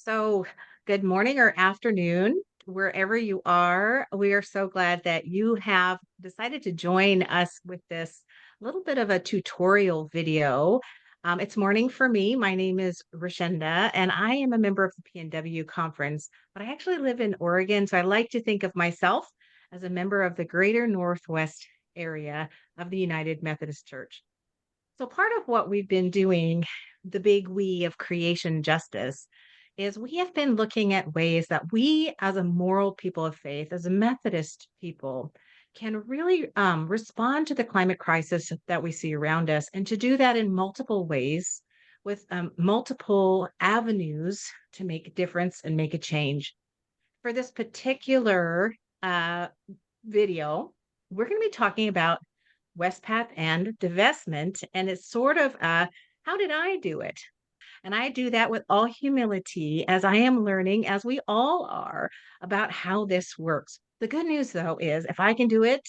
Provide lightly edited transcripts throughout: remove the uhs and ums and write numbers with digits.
So, good morning or afternoon, wherever you are. We are so glad that you have decided to join us with this little bit of a tutorial video. It's morning for me. My name is Rashenda, and I am a member of the PNW conference, but I actually live in Oregon. So I like to think of myself as a member of the greater Northwest area of the United Methodist Church. So, part of what we've been doing, the big we of creation justice, is we have been looking at ways that we, as a moral people of faith, as a Methodist people, can really respond to the climate crisis that we see around us, and to do that in multiple ways with multiple avenues to make a difference and make a change. For this particular uh, video, we're going to be talking about Wespath and divestment. And it's sort of how did I do it? And I do that with all humility as I am learning, as we all are, about how this works. The good news, though, is if I can do it,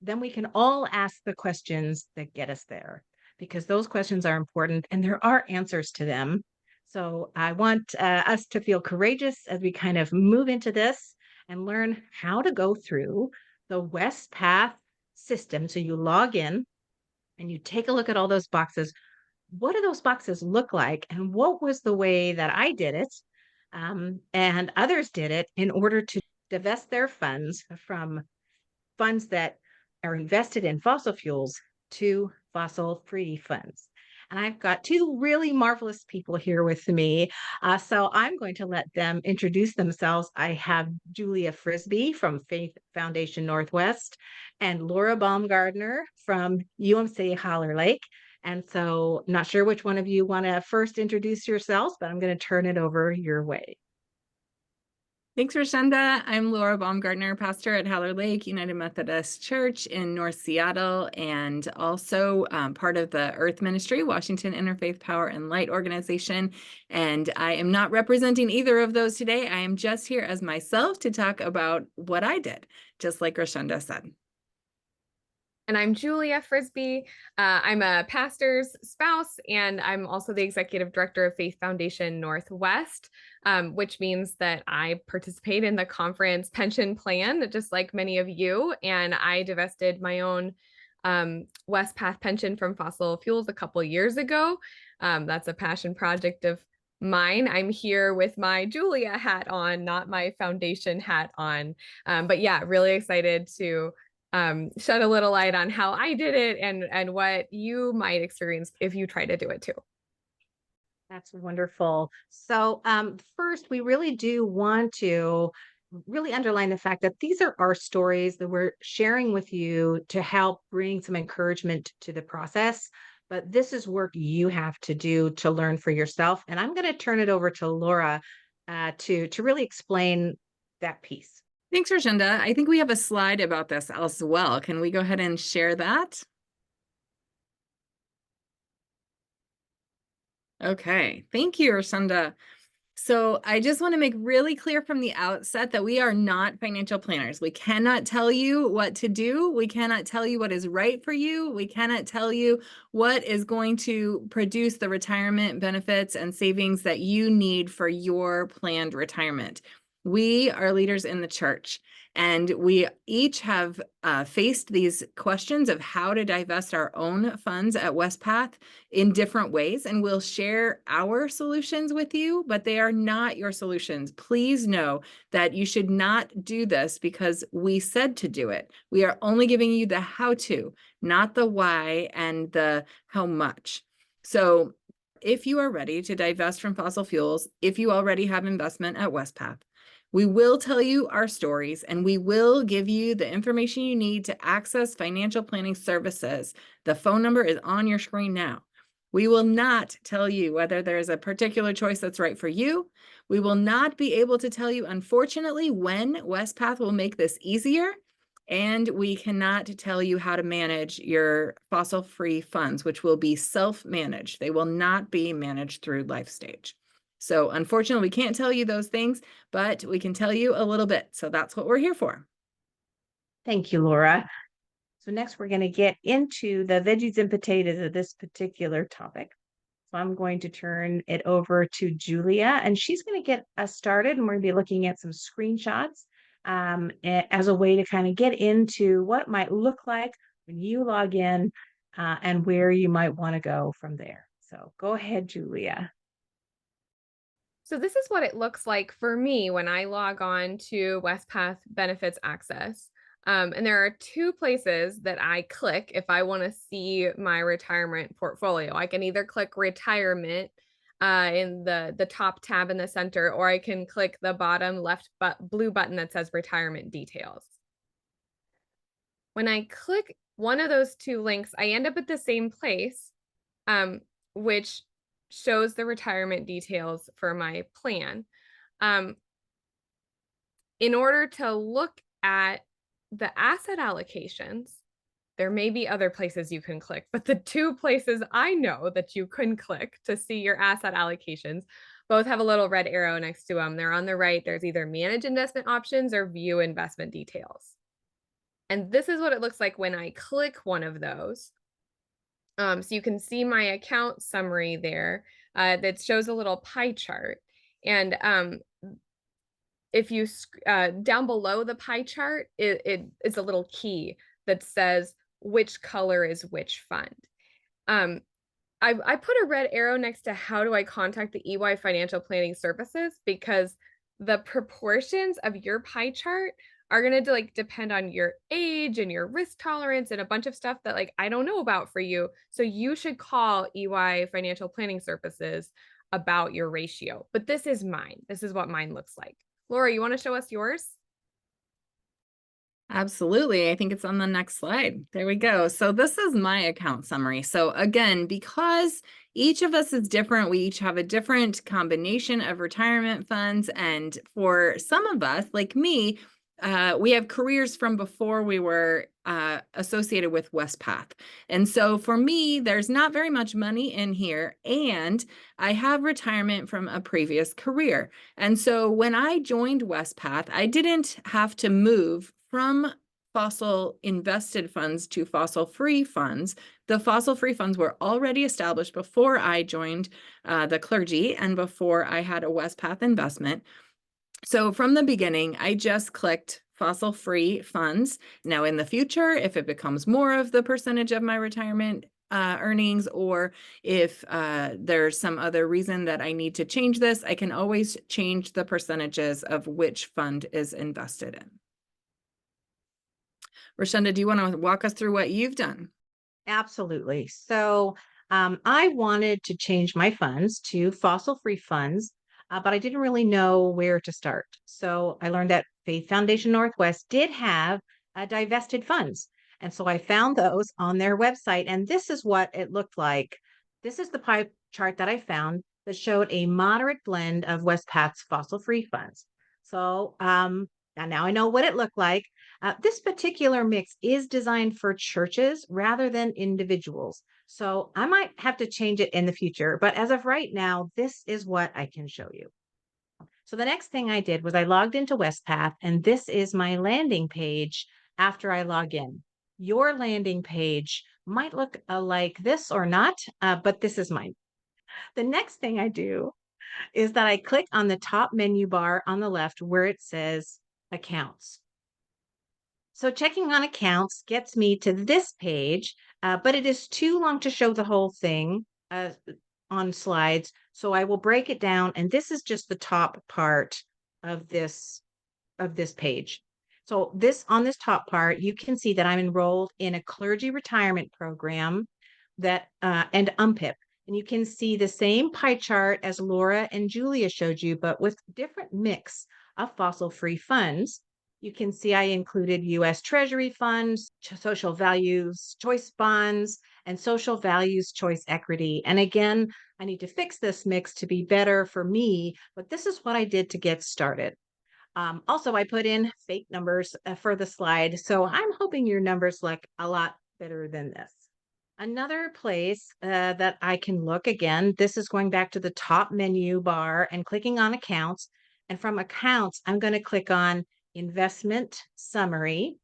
then we can all ask the questions that get us there, because those questions are important and there are answers to them. So I want us to feel courageous as we kind of move into this and learn how to go through the Wespath system. So you log in and you take a look at all those boxes. What do those boxes look like? And what was the way that I did it and others did it in order to divest their funds from funds that are invested in fossil fuels to fossil free funds? And I've got two really marvelous people here with me. So I'm going to let them introduce themselves. I have Julia Frisbee from Faith Foundation Northwest and Laura Baumgardner from UMC Holler Lake. And so, not sure which one of you want to first introduce yourselves, but I'm going to turn it over your way. Thanks, Rashenda. I'm Laura Baumgardner, pastor at Haller Lake United Methodist Church in North Seattle, and also part of the Earth Ministry, Washington Interfaith Power and Light Organization. And I am not representing either of those today. I am just here as myself to talk about what I did, just like Rashenda said. And I'm Julia Frisbee. I'm a pastor's spouse, and I'm also the executive director of Faith Foundation Northwest, which means that I participate in the conference pension plan, just like many of you. And I divested my own Wespath pension from fossil fuels a couple years ago. That's a passion project of mine. I'm here with my Julia hat on, not my foundation hat on. But yeah, really excited to shed a little light on how I did it and what you might experience if you try to do it too. That's wonderful. So, first, we really do want to really underline the fact that these are our stories that we're sharing with you to help bring some encouragement to the process. But this is work you have to do to learn for yourself. And I'm going to turn it over to Laura to really explain that piece. Thanks, Rashenda. I think we have a slide about this as well. Can we go ahead and share that? Okay, thank you, Rashenda. So I just want to make really clear from the outset that we are not financial planners. We cannot tell you what to do. We cannot tell you what is right for you. We cannot tell you what is going to produce the retirement benefits and savings that you need for your planned retirement. We are leaders in the church, and we each have faced these questions of how to divest our own funds at Wespath in different ways, and we'll share our solutions with you, but they are not your solutions. Please know that you should not do this because we said to do it. We are only giving you the how to, not the why and the how much. So if you are ready to divest from fossil fuels, if you already have investment at Wespath, we will tell you our stories, and we will give you the information you need to access financial planning services. The phone number is on your screen now. We will not tell you whether there is a particular choice that's right for you. We will not be able to tell you, unfortunately, when Wespath will make this easier. And we cannot tell you how to manage your fossil-free funds, which will be self-managed. They will not be managed through LifeStage. So unfortunately, we can't tell you those things, but we can tell you a little bit. So that's what we're here for. Thank you, Laura. So next we're going to get into the veggies and potatoes of this particular topic. So I'm going to turn it over to Julia, and she's going to get us started. And we're going to be looking at some screenshots as a way to kind of get into what it might look like when you log in and where you might want to go from there. So go ahead, Julia. So this is what it looks like for me when I log on to Wespath Benefits Access. And there are two places that I click if I want to see my retirement portfolio. I can either click retirement in the top tab in the center, or I can click the bottom left blue button that says retirement details. When I click one of those two links, I end up at the same place, which shows the retirement details for my plan. In order to look at the asset allocations, there may be other places you can click, but the two places I know that you can click to see your asset allocations both have a little red arrow next to them. They're on the right. There's either manage investment options or view investment details. And this is what it looks like when I click one of those. So you can see my account summary there that shows a little pie chart. And if you down below the pie chart, it is a little key that says which color is which fund. I put a red arrow next to how do I contact the EY Financial Planning Services, because the proportions of your pie chart are going to like depend on your age and your risk tolerance and a bunch of stuff that like I don't know about for you. So you should call EY Financial Planning Services about your ratio. But this is mine. This is what mine looks like. Laura, you want to show us yours? Absolutely. I think it's on the next slide. There we go. So this is my account summary. So again, because each of us is different, we each have a different combination of retirement funds. And for some of us, like me, we have careers from before we were associated with Wespath. And so for me, there's not very much money in here, and I have retirement from a previous career. And so when I joined Wespath, I didn't have to move from fossil invested funds to fossil free funds. The fossil free funds were already established before I joined the clergy and before I had a Wespath investment. So from the beginning, I just clicked fossil free funds. Now in the future, if it becomes more of the percentage of my retirement earnings, or if there's some other reason that I need to change this, I can always change the percentages of which fund is invested in. Rashenda, do you want to walk us through what you've done? Absolutely. So I wanted to change my funds to fossil-free funds, but I didn't really know where to start. So I learned that Faith Foundation Northwest did have divested funds. And so I found those on their website, and this is what it looked like. This is the pie chart that I found that showed a moderate blend of Westpath's fossil-free funds. So and now I know what it looked like. This particular mix is designed for churches rather than individuals. So I might have to change it in the future, but as of right now, this is what I can show you. So the next thing I did was I logged into Wespath, and this is my landing page after I log in. Your landing page might look like this or not, but this is mine. The next thing I do is that I click on the top menu bar on the left where it says accounts. So checking on accounts gets me to this page, but it is too long to show the whole thing on slides. So I will break it down, and this is just the top part of this page. So on this top part, you can see that I'm enrolled in a clergy retirement program that and UMPIP. And you can see the same pie chart as Laura and Julia showed you, but with different mix of fossil-free funds. You can see I included U.S. Treasury funds, social values choice bonds, and social values choice equity. And again, I need to fix this mix to be better for me, but this is what I did to get started. Also, I put in fake numbers for the slide, so I'm hoping your numbers look a lot better than this. Another place that I can look, again, this is going back to the top menu bar and clicking on accounts. And from accounts, I'm going to click on investment summary.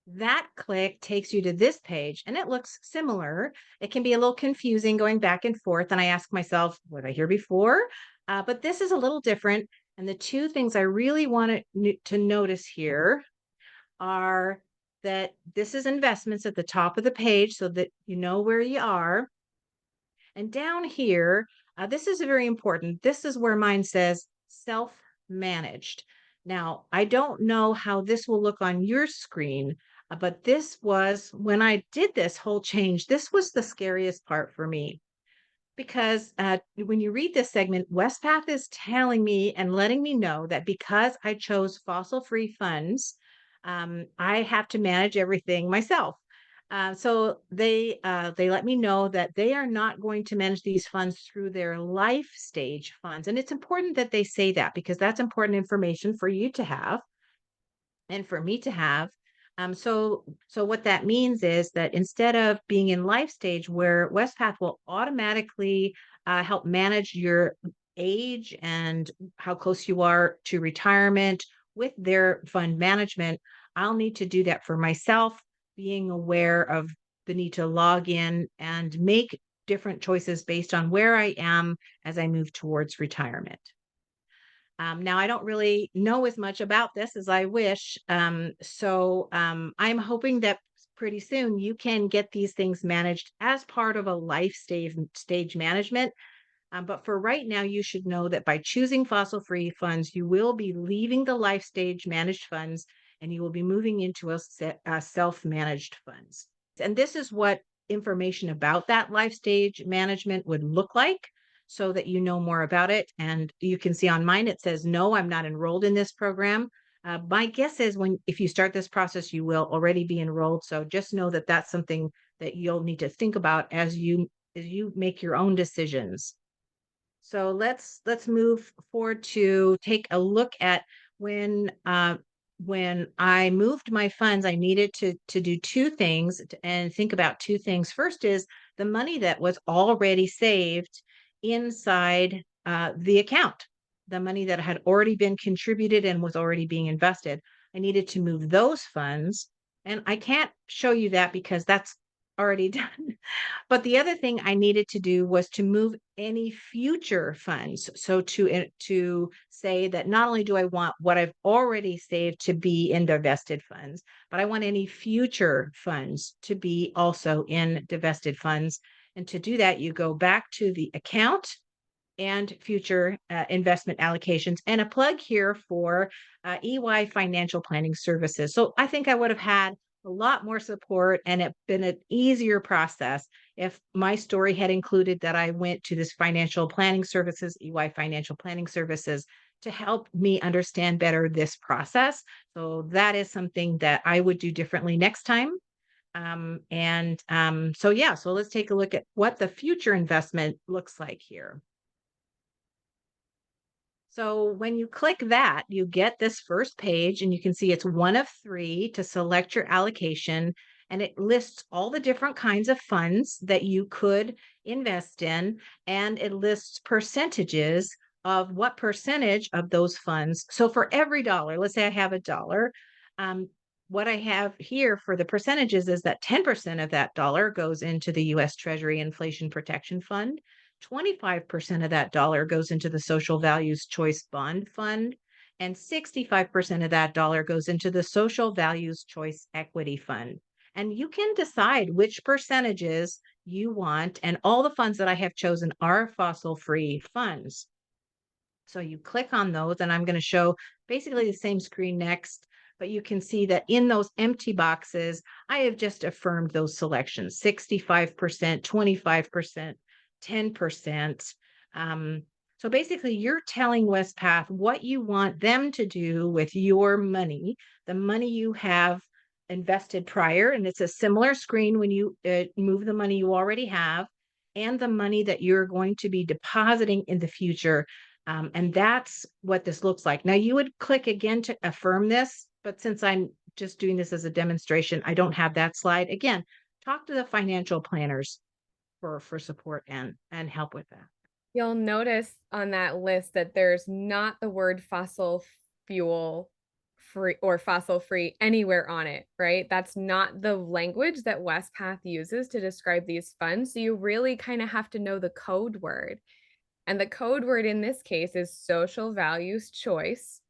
That click takes you to this page and it looks similar. It can be a little confusing going back and forth. And I ask myself, what I hear before? But this is a little different. And the two things I really want to notice here are that this is investments at the top of the page so that you know where you are. And down here, this is very important. This is where mine says self managed. Now, I don't know how this will look on your screen, but this was when I did this whole change, this was the scariest part for me because when you read this segment, Wespath is telling me and letting me know that because I chose fossil free funds, I have to manage everything myself. So they let me know that they are not going to manage these funds through their life stage funds, and it's important that they say that because that's important information for you to have and for me to have. So what that means is that instead of being in life stage where Westpath will automatically help manage your age and how close you are to retirement with their fund management, I'll need to do that for myself, being aware of the need to log in and make different choices based on where I am as I move towards retirement. Now, I don't really know as much about this as I wish. I'm hoping that pretty soon you can get these things managed as part of a stage management. But for right now, you should know that by choosing fossil free funds, you will be leaving the life stage managed funds and you will be moving into a self managed funds. And this is what information about that life stage management would look like so that you know more about it. And you can see on mine, it says, no, I'm not enrolled in this program. My guess is if you start this process, you will already be enrolled. So just know that that's something that you'll need to think about as you make your own decisions. So let's move forward to take a look at when I moved my funds, I needed to do two things and think about two things. First is the money that was already saved inside the account, the money that had already been contributed and was already being invested. I needed to move those funds, and I can't show you that because that's already done. But the other thing I needed to do was to move any future funds. So to say that not only do I want what I've already saved to be in divested funds, but I want any future funds to be also in divested funds. And to do that, you go back to the account and future investment allocations, and a plug here for EY Financial Planning Services. So I think I would have had a lot more support and it been an easier process if my story had included that I went to this financial planning services, EY Financial Planning Services, to help me understand better this process. So that is something that I would do differently next time. So let's take a look at what the future investment looks like here. So when you click that, you get this first page and you can see it's one of three to select your allocation. And it lists all the different kinds of funds that you could invest in. And it lists percentages of what percentage of those funds. So for every dollar, let's say I have $1, um, what I have here for the percentages is that 10% of that dollar goes into the US Treasury Inflation Protection Fund. 25% of that dollar goes into the Social Values Choice Bond Fund, and 65% of that dollar goes into the Social Values Choice Equity Fund. And you can decide which percentages you want, and all the funds that I have chosen are fossil free funds. So you click on those, and I'm going to show basically the same screen next, but you can see that in those empty boxes, I have just affirmed those selections 65%, 25%, 10%. So basically, you're telling Westpath what you want them to do with your money, the money you have invested prior. And it's a similar screen when you move the money you already have and the money that you're going to be depositing in the future. And that's what this looks like. Now, you would click again to affirm this, but since I'm just doing this as a demonstration, I don't have that slide. Again, talk to the financial planners for support and help with that. You'll notice on that list that there's not the word fossil fuel free or fossil free anywhere on it, right? That's not the language that Wespath uses to describe these funds. So you really kind of have to know the code word. And the code word in this case is social values choice.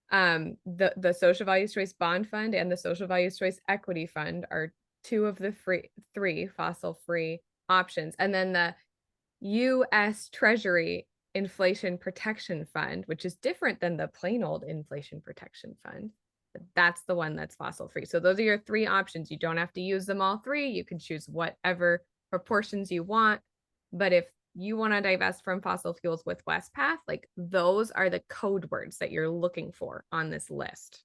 The social values choice bond fund and the social values choice equity fund are two of the three fossil free options. And then the US Treasury Inflation Protection Fund, which is different than the plain old Inflation Protection Fund. That's the one that's fossil free. So those are your three options. You don't have to use them all three. You can choose whatever proportions you want. But if you want to divest from fossil fuels with Wespath, like those are the code words that you're looking for on this list.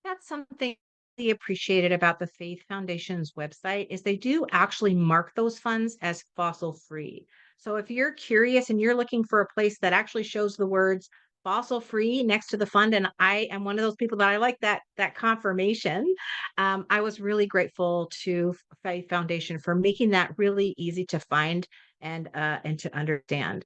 That's something I appreciated about the Faith Foundation's website is they do actually mark those funds as fossil free. So if you're curious and you're looking for a place that actually shows the words fossil free next to the fund, and I am one of those people that I like that confirmation. I was really grateful to Faith Foundation for making that really easy to find and to understand.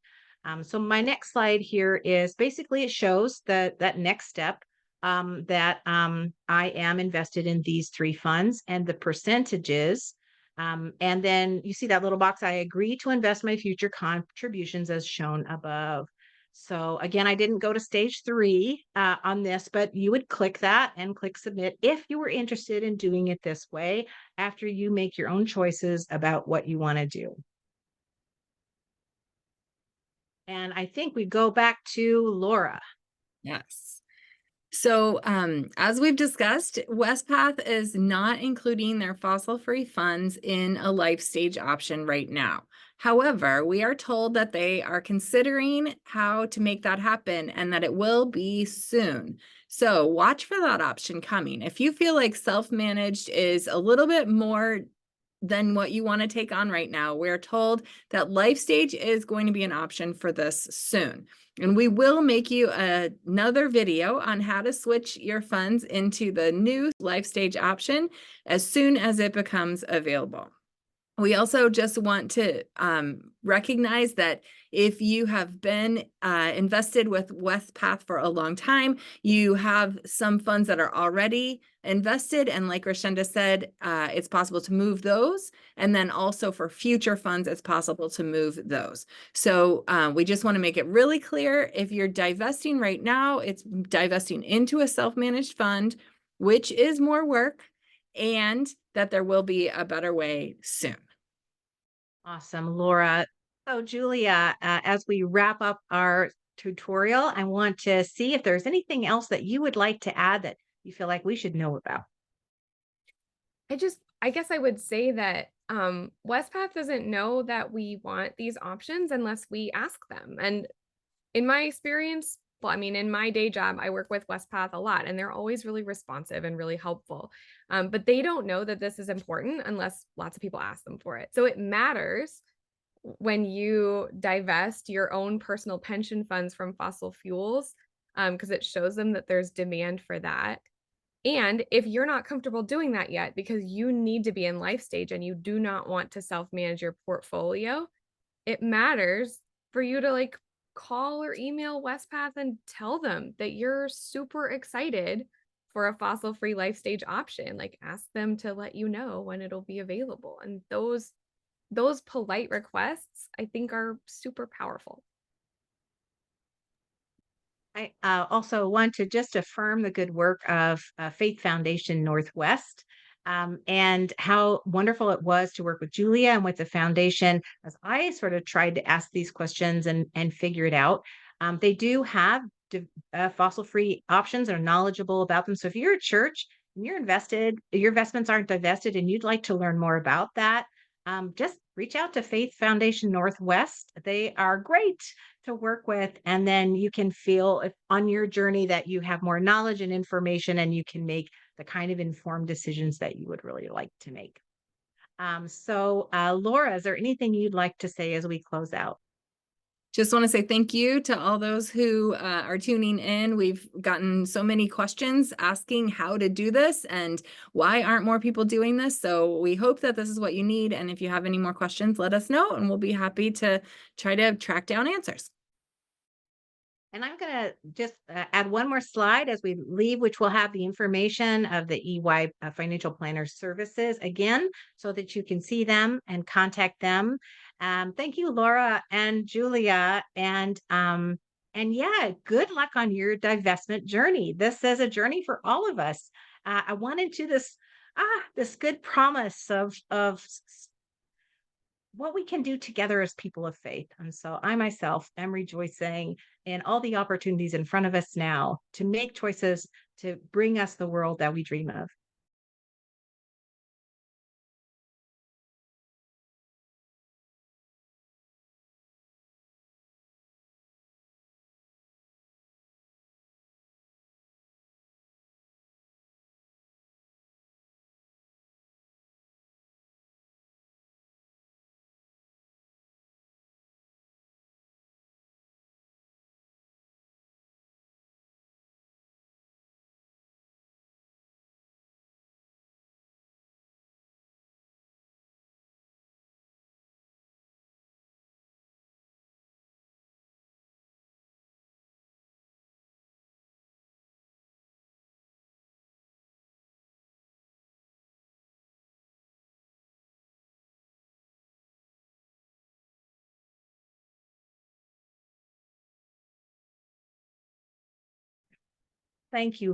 So my next slide here is basically it shows that next step that I am invested in these three funds and the percentages. And then you see that little box, I agree to invest my future contributions as shown above. So again, I didn't go to stage 3 on this, but you would click that and click submit if you were interested in doing it this way after you make your own choices about what you want to do. And I think we go back to Laura. Yes. So, as we've discussed, Wespath is not including their fossil-free funds in a life stage option right now. However, we are told that they are considering how to make that happen and that it will be soon. So watch for that option coming. If you feel like self-managed is a little bit more than what you want to take on right now, we're told that life stage is going to be an option for this soon. And we will make you another video on how to switch your funds into the new life stage option as soon as it becomes available. We also just want to recognize that if you have been invested with Wespath for a long time, you have some funds that are already invested. And like Rashenda said, it's possible to move those. And then also for future funds, it's possible to move those. So we just want to make it really clear. If you're divesting right now, it's divesting into a self-managed fund, which is more work, and that there will be a better way soon. Awesome, Laura. So, Julia, as we wrap up our tutorial, I want to see if there's anything else that you would like to add that you feel like we should know about. I guess I would say that Wespath doesn't know that we want these options unless we ask them. And in my experience, well, I mean, in my day job, I work with Wespath a lot, and they're always really responsive and really helpful. But they don't know that this is important unless lots of people ask them for it. So it matters when you divest your own personal pension funds from fossil fuels, because it shows them that there's demand for that. And if you're not comfortable doing that yet because you need to be in life stage and you do not want to self-manage your portfolio, it matters for you to like call or email Wespath and tell them that you're super excited for a fossil-free life stage option. Like ask them to let you know when it'll be available. And those polite requests, I think, are super powerful. I also want to just affirm the good work of Faith Foundation Northwest and how wonderful it was to work with Julia and with the foundation as I sort of tried to ask these questions and figure it out. They do have fossil-free options and are knowledgeable about them. So if you're a church and you're invested, your investments aren't divested, and you'd like to learn more about that, just reach out to Faith Foundation Northwest. They are great to work with. And then you can feel if on your journey that you have more knowledge and information and you can make the kind of informed decisions that you would really like to make. Laura, is there anything you'd like to say as we close out? Just want to say thank you to all those who are tuning in. We've gotten so many questions asking how to do this and why aren't more people doing this. So we hope that this is what you need. And if you have any more questions, let us know and we'll be happy to try to track down answers. And I'm going to just add one more slide as we leave, which will have the information of the EY Financial Planner Services again, so that you can see them and contact them. Thank you, Laura and Julia. And yeah, good luck on your divestment journey. This is a journey for all of us. I went into this good promise of what we can do together as people of faith. And so I myself am rejoicing in all the opportunities in front of us now to make choices to bring us the world that we dream of. Thank you.